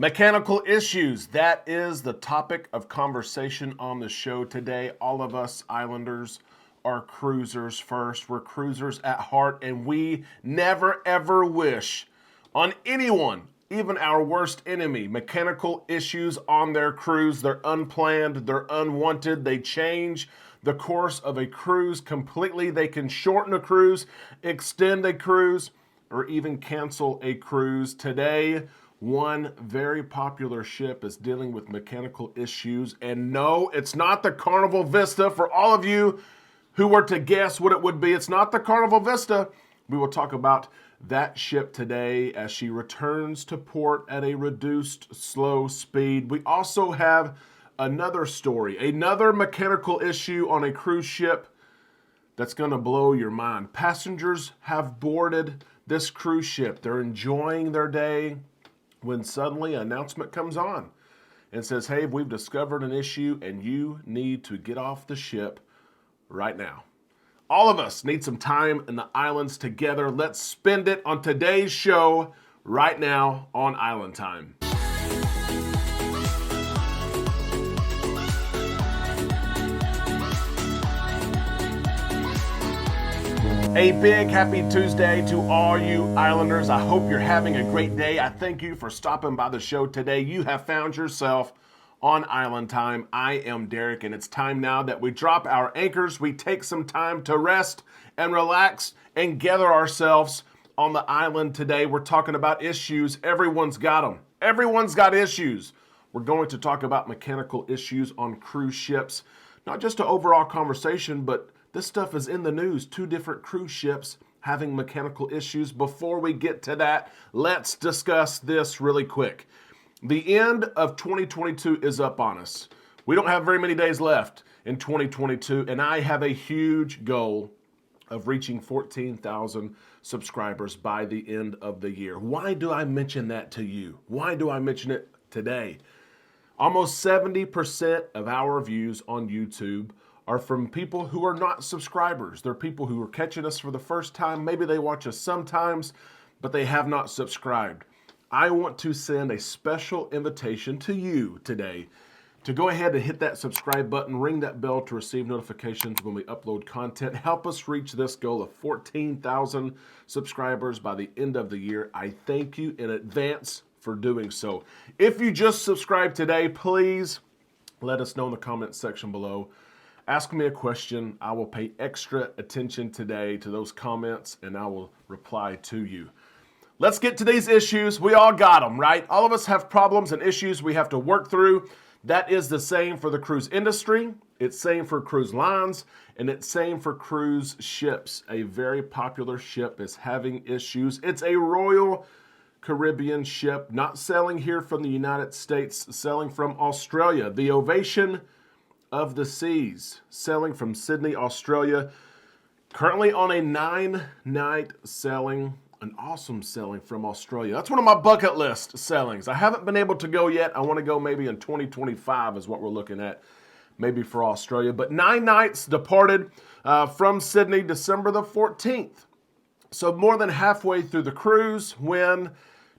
Mechanical issues. That is the topic of conversation on the show today. All of us Islanders are cruisers first. We're cruisers at heart, and we never ever wish on anyone, even our worst enemy, mechanical issues on their cruise. They're unplanned, they're unwanted, they change the course of a cruise completely. They can shorten a cruise, extend a cruise, or even cancel a cruise. Today, one very popular ship is dealing with mechanical issues. And no, it's not the Carnival Vista. For all of you who were to guess what it would be, it's not the Carnival Vista. We will talk about that ship today as she returns to port at a reduced slow speed. We also have another story, another mechanical issue on a cruise ship that's going to blow your mind. Passengers have boarded this cruise ship. They're enjoying their day when suddenly an announcement comes on and says, hey, we've discovered an issue and you need to get off the ship right now. All of us need some time in the islands together. Let's spend it on today's show right now on Island Time. A big happy Tuesday to all you Islanders. I hope you're having a great day. I thank you for stopping by the show today. You have found yourself on Island Time. I am Derek, and it's time now that we drop our anchors. We take some time to rest and relax and gather ourselves on the island today. We're talking about issues. Everyone's got them. Everyone's got issues. We're going to talk about mechanical issues on cruise ships. Not just an overall conversation, but this stuff is in the news. 2 different cruise ships having mechanical issues. Before we get to that, let's discuss this really quick. The end of 2022 is up on us. We don't have very many days left in 2022, and I have a huge goal of reaching 14,000 subscribers by the end of the year. Why do I mention that to you? Why do I mention it today? Almost 70% of our views on YouTube are from people who are not subscribers. They're people who are catching us for the first time. Maybe they watch us sometimes, but they have not subscribed. I want to send a special invitation to you today to go ahead and hit that subscribe button, ring that bell to receive notifications when we upload content. Help us reach this goal of 14,000 subscribers by the end of the year. I thank you in advance for doing so. If you just subscribed today, please let us know in the comments section below. Ask me a question. I will pay extra attention today to those comments, and I will reply to you. Let's get to these issues. We all got them, right? All of us have problems and issues we have to work through. That is the same for the cruise industry. It's same for cruise lines, and it's same for cruise ships. A very popular ship is having issues. It's a Royal Caribbean ship, not sailing here from the United States, sailing from Australia. The Ovation of the Seas, sailing from Sydney, Australia, currently on a 9-night sailing, an awesome sailing from Australia. That's one of my bucket list sailings. I haven't been able to go yet. I want to go maybe in 2025 is what we're looking at, maybe for Australia. But 9 nights departed from Sydney, December the 14th. So more than halfway through the cruise when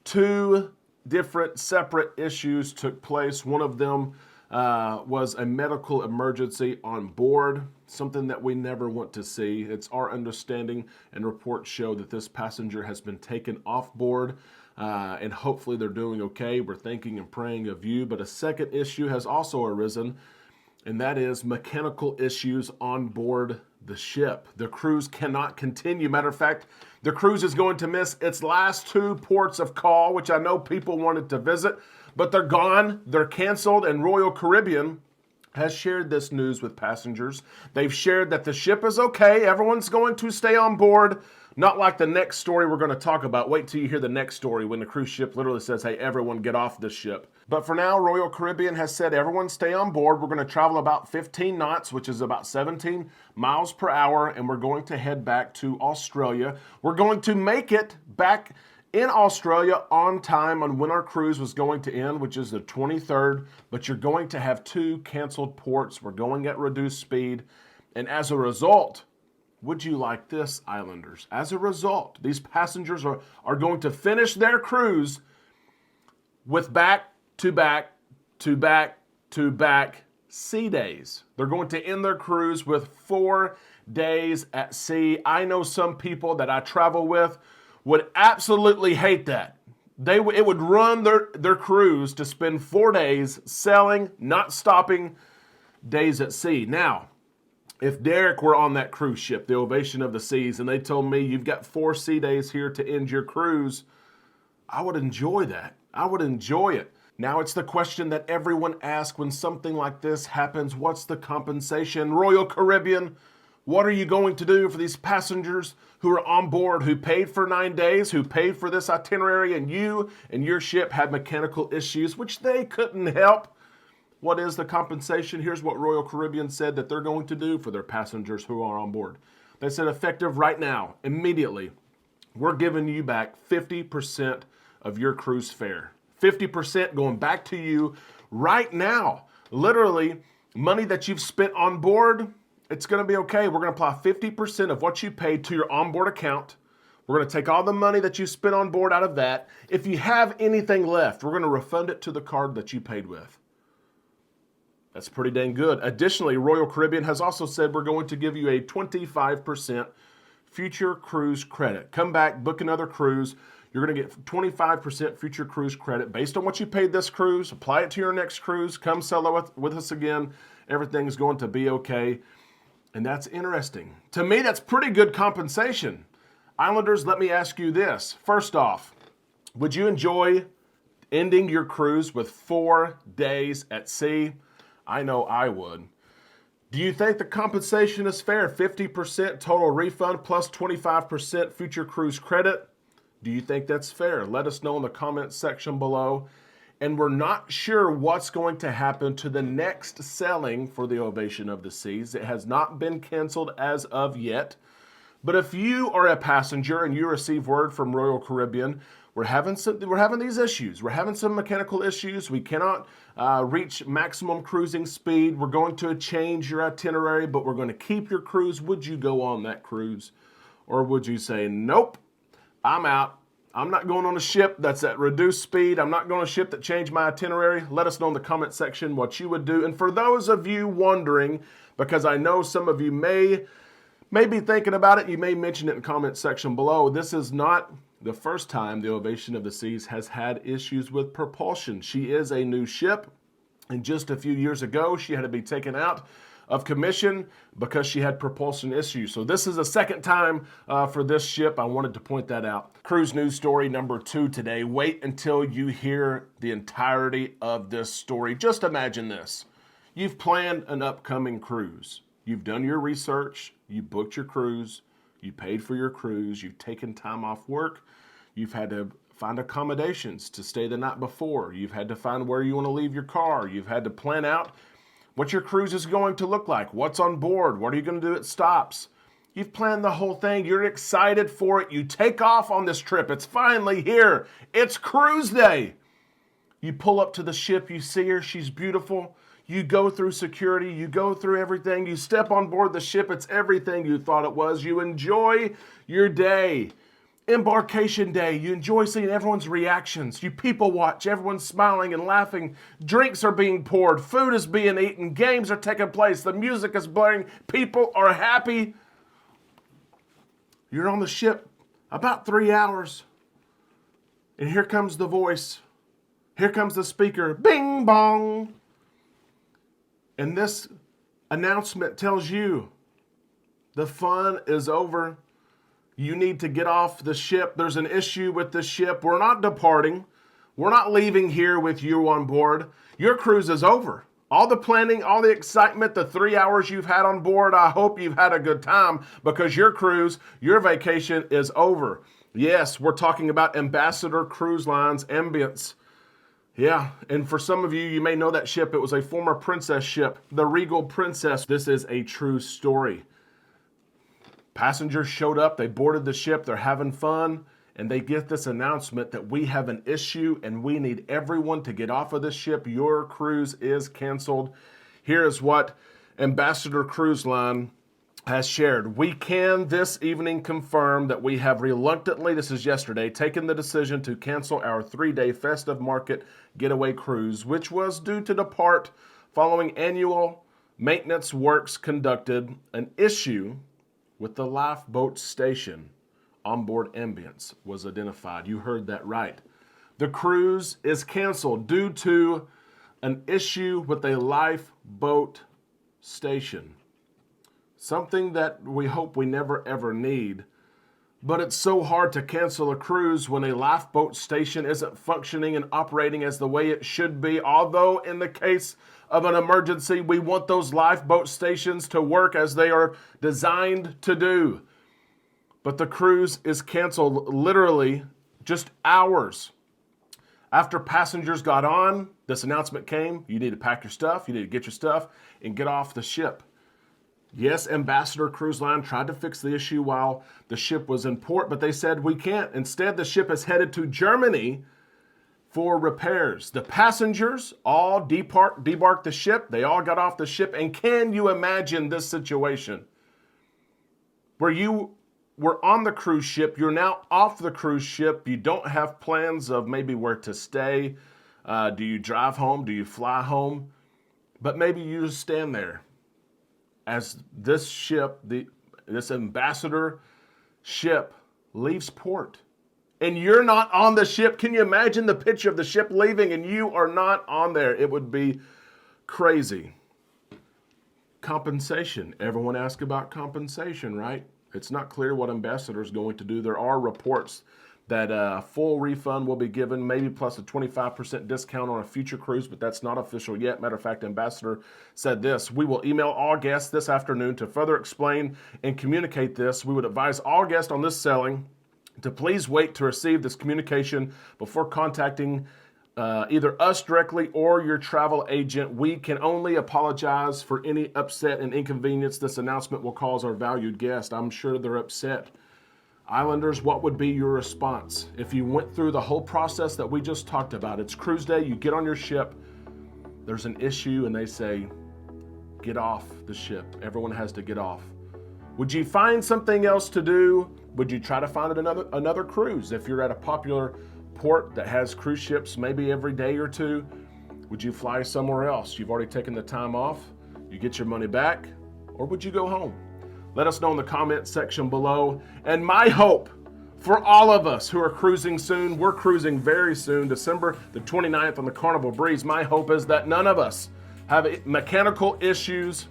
2 different separate issues took place. One of them was a medical emergency on board, something that we never want to see. It's our understanding and reports show that this passenger has been taken off board and hopefully they're doing okay. We're thinking and praying of you. But a second issue has also arisen, and that is mechanical issues on board the ship. The cruise cannot continue. Matter of fact, the cruise is going to miss its last 2 ports of call, which I know people wanted to visit, but they're gone, they're canceled, and Royal Caribbean has shared this news with passengers. They've shared that the ship is okay, everyone's going to stay on board, not like the next story we're going to talk about. Wait till you hear the next story when the cruise ship literally says, hey, everyone get off this ship. But for now, Royal Caribbean has said, everyone stay on board. We're going to travel about 15 knots, which is about 17 miles per hour, and we're going to head back to Australia. We're going to make it back in Australia on time on when our cruise was going to end, which is the 23rd, but you're going to have 2 canceled ports. We're going at reduced speed, and as a result, would you like this, Islanders? As a result, these passengers are going to finish their cruise with back to back to back to back sea days. They're going to end their cruise with 4 days at sea. I know some people that I travel with would absolutely hate that. It would run their cruise to spend 4 days sailing, not stopping, days at sea. Now, if Derek were on that cruise ship, the Ovation of the Seas, and they told me you've got 4 sea days here to end your cruise, I would enjoy that. I would enjoy it. Now it's the question that everyone asks when something like this happens. What's the compensation? Royal Caribbean, what are you going to do for these passengers who are on board, who paid for 9 days, who paid for this itinerary, and you and your ship had mechanical issues, which they couldn't help? What is the compensation? Here's what Royal Caribbean said that they're going to do for their passengers who are on board. They said effective right now, immediately, we're giving you back 50% of your cruise fare. 50% going back to you right now. Literally, money that you've spent on board, it's going to be okay. We're going to apply 50% of what you paid to your onboard account. We're going to take all the money that you spent on board out of that. If you have anything left, we're going to refund it to the card that you paid with. That's pretty dang good. Additionally, Royal Caribbean has also said we're going to give you a 25% future cruise credit. Come back, book another cruise. You're going to get 25% future cruise credit based on what you paid this cruise. Apply it to your next cruise. Come sail with us again. Everything's going to be okay. And that's interesting. To me, that's pretty good compensation. Islanders, let me ask you this. First off, would you enjoy ending your cruise with 4 days at sea? I know I would. Do you think the compensation is fair? 50% total refund plus 25% future cruise credit? Do you think that's fair? Let us know in the comments section below. And we're not sure what's going to happen to the next sailing for the Ovation of the Seas. It has not been canceled as of yet. But if you are a passenger and you receive word from Royal Caribbean, we're having these issues. We're having some mechanical issues. We cannot reach maximum cruising speed. We're going to change your itinerary, but we're going to keep your cruise. Would you go on that cruise? Or would you say, nope, I'm out. I'm not going on a ship that's at reduced speed. I'm not going on a ship that changed my itinerary. Let us know in the comment section what you would do. And for those of you wondering, because I know some of you may be thinking about it, you may mention it in the comment section below. This is not the first time the Ovation of the Seas has had issues with propulsion. She is a new ship, and just a few years ago, she had to be taken out of commission because she had propulsion issues. So this is the second time for this ship. I wanted to point that out. Cruise news story number 2 today. Wait until you hear the entirety of this story. Just imagine this. You've planned an upcoming cruise. You've done your research. You booked your cruise. You paid for your cruise. You've taken time off work. You've had to find accommodations to stay the night before. You've had to find where you want to leave your car. You've had to plan out what your cruise is going to look like. What's on board? What are you going to do at stops? You've planned the whole thing. You're excited for it. You take off on this trip. It's finally here. It's cruise day. You pull up to the ship. You see her. She's beautiful. You go through security. You go through everything. You step on board the ship. It's everything you thought it was. You enjoy your day. Embarkation day. You enjoy seeing everyone's reactions. You people watch. Everyone's smiling and laughing. Drinks are being poured. Food is being eaten. Games are taking place. The music is blaring. People are happy. You're on the ship about 3 hours. And here comes the voice. Here comes the speaker. Bing bong. And this announcement tells you the fun is over. You need to get off the ship. There's an issue with the ship. We're not departing. We're not leaving here with you on board. Your cruise is over. All the planning, all the excitement, the 3 hours you've had on board, I hope you've had a good time because your cruise, your vacation is over. Yes, we're talking about Ambassador Cruise Lines, Ambience. Yeah, and for some of you, you may know that ship. It was a former princess ship, the Regal Princess. This is a true story. Passengers showed up, they boarded the ship, they're having fun, and they get this announcement that we have an issue and we need everyone to get off of this ship. Your cruise is canceled. Here is what Ambassador Cruise Line has shared, we can this evening confirm that we have reluctantly, this is yesterday, taken the decision to cancel our 3-day festive market getaway cruise, which was due to depart following annual maintenance works conducted. An issue with the lifeboat station onboard ambience was identified. You heard that right. The cruise is canceled due to an issue with a lifeboat station. Something that we hope we never ever need. But it's so hard to cancel a cruise when a lifeboat station isn't functioning and operating as the way it should be. Although in the case of an emergency, we want those lifeboat stations to work as they are designed to do. But the cruise is canceled literally just hours after passengers got on. This announcement came. You need to pack your stuff. You need to get your stuff and get off the ship. Yes, Ambassador Cruise Line tried to fix the issue while the ship was in port, but they said we can't. Instead, the ship is headed to Germany for repairs. The passengers all debarked the ship. They all got off the ship. And can you imagine this situation where you were on the cruise ship, you're now off the cruise ship, you don't have plans of maybe where to stay. Do you drive home? Do you fly home? But maybe you just stand there as this ship, this Ambassador ship leaves port. And you're not on the ship. Can you imagine the picture of the ship leaving and you are not on there? It would be crazy. Compensation. Everyone asks about compensation, right? It's not clear what Ambassador is going to do. There are reports that a full refund will be given, maybe plus a 25% discount on a future cruise, but that's not official yet. Matter of fact, Ambassador said this: we will email all guests this afternoon to further explain and communicate this. We would advise all guests on this sailing to please wait to receive this communication before contacting either us directly or your travel agent. We can only apologize for any upset and inconvenience this announcement will cause our valued guest. I'm sure they're upset. Islanders, what would be your response if you went through the whole process that we just talked about? It's cruise day, you get on your ship, there's an issue, and they say, get off the ship. Everyone has to get off. Would you find something else to do? Would you try to find another cruise? If you're at a popular port that has cruise ships maybe every day or two, would you fly somewhere else? You've already taken the time off, you get your money back, or would you go home? Let us know in the comment section below. And my hope for all of us who are cruising soon, we're cruising very soon, December the 29th on the Carnival Breeze. My hope is that none of us have mechanical issues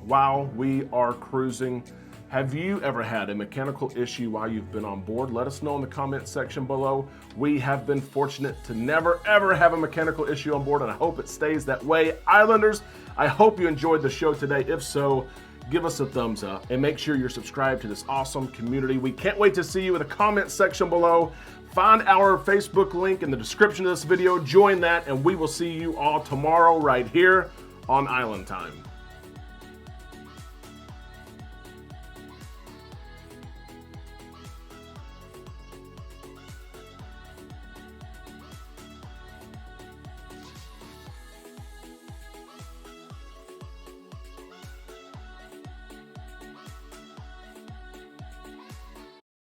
while we are cruising. Have you ever had a mechanical issue while you've been on board? Let us know in the comment section below. We have been fortunate to never, ever have a mechanical issue on board, and I hope it stays that way. Islanders, I hope you enjoyed the show today. If so, give us a thumbs up and make sure you're subscribed to this awesome community. We can't wait to see you in the comment section below. Find our Facebook link in the description of this video. Join that, and we will see you all tomorrow right here on Island Time.